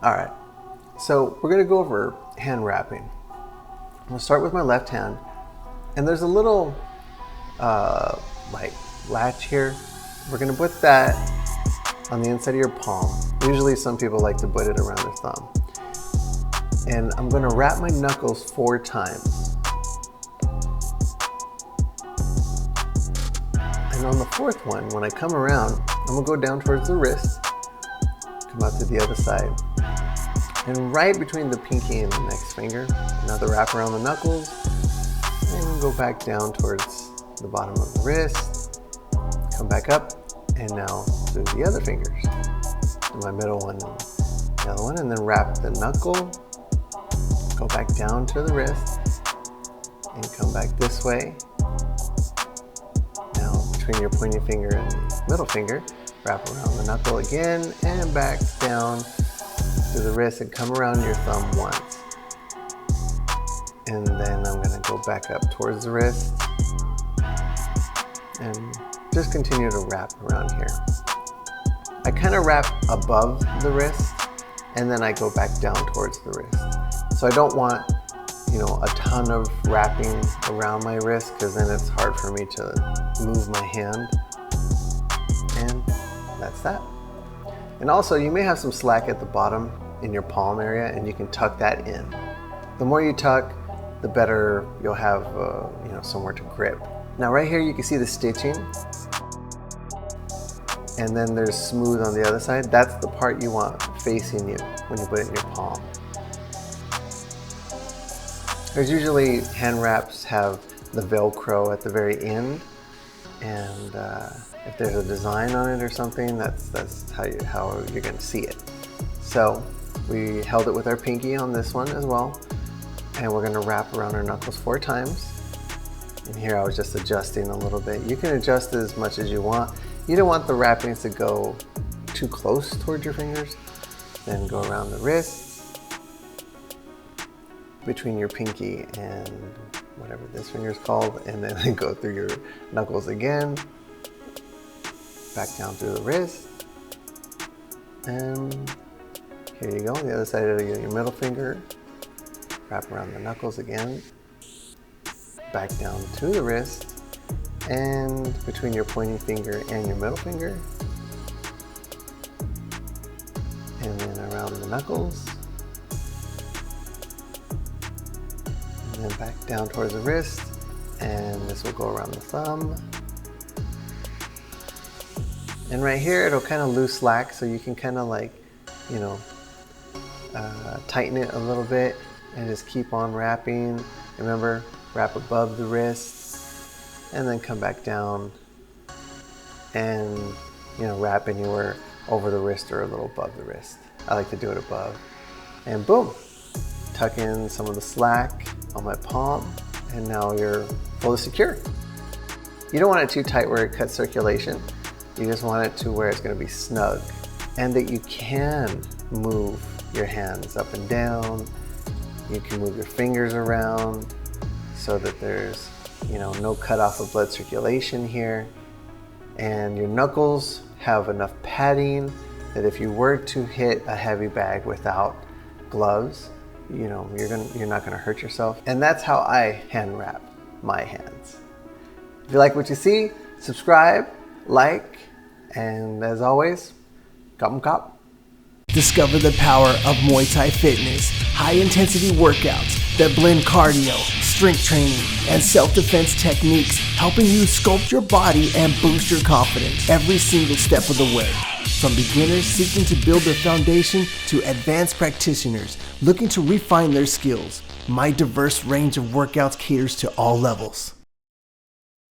All right, so we're gonna go over hand wrapping. I'm gonna start with my left hand, and there's a little like latch here. We're gonna put that on the inside of your palm. Usually some people like to put it around their thumb. And I'm gonna wrap my knuckles 4 times. And on the 4th one, when I come around, I'm gonna go down towards the wrist, come out to the other side. And right between the pinky and the next finger, another wrap around the knuckles, and go back down towards the bottom of the wrist, come back up, and now to the other fingers, to my middle one and the other one, and then wrap the knuckle, go back down to the wrist, and come back this way. Now between your pointing finger and the middle finger, wrap around the knuckle again, and back down to the wrist, and come around your thumb once. And then I'm gonna go back up towards the wrist, and just continue to wrap around here. I kind of wrap above the wrist, and then I go back down towards the wrist. So I don't want, a ton of wrapping around my wrist, because then it's hard for me to move my hand. And that's that. And also, you may have some slack at the bottom in your palm area, and you can tuck that in. The more you tuck, the better you'll have, somewhere to grip. Now right here, you can see the stitching, and then there's smooth on the other side. That's the part you want facing you when you put it in your palm. There's usually hand wraps have the Velcro at the very end, and if there's a design on it or something, that's how you're gonna see it. So we held it with our pinky on this one as well, and we're gonna wrap around our knuckles 4 times. And here I was just adjusting a little bit. You can adjust as much as you want. You don't want the wrappings to go too close towards your fingers. Then go around the wrist, between your pinky and whatever this finger is called, and then go through your knuckles again, back down through the wrist, and here you go, the other side of your middle finger, wrap around the knuckles again, back down to the wrist, and between your pointing finger and your middle finger, and then around the knuckles, and then back down towards the wrist, and this will go around the thumb. And right here, it'll kind of lose slack, so you can kind of tighten it a little bit and just keep on wrapping. Remember, wrap above the wrist, and then come back down and wrap anywhere over the wrist or a little above the wrist. I like to do it above. And boom, tuck in some of the slack on my palm, and now you're fully secure. You don't want it too tight where it cuts circulation. You just want it to where it's going to be snug, and that you can move your hands up and down. You can move your fingers around so that there's no cutoff of blood circulation here. And your knuckles have enough padding that if you were to hit a heavy bag without gloves, you're not gonna hurt yourself. And that's how I hand wrap my hands. If you like what you see, subscribe, like, and as always, cop. Discover the power of Muay Thai fitness, high-intensity workouts that blend cardio, strength training, and self-defense techniques, helping you sculpt your body and boost your confidence every single step of the way. From beginners seeking to build their foundation to advanced practitioners looking to refine their skills, my diverse range of workouts caters to all levels.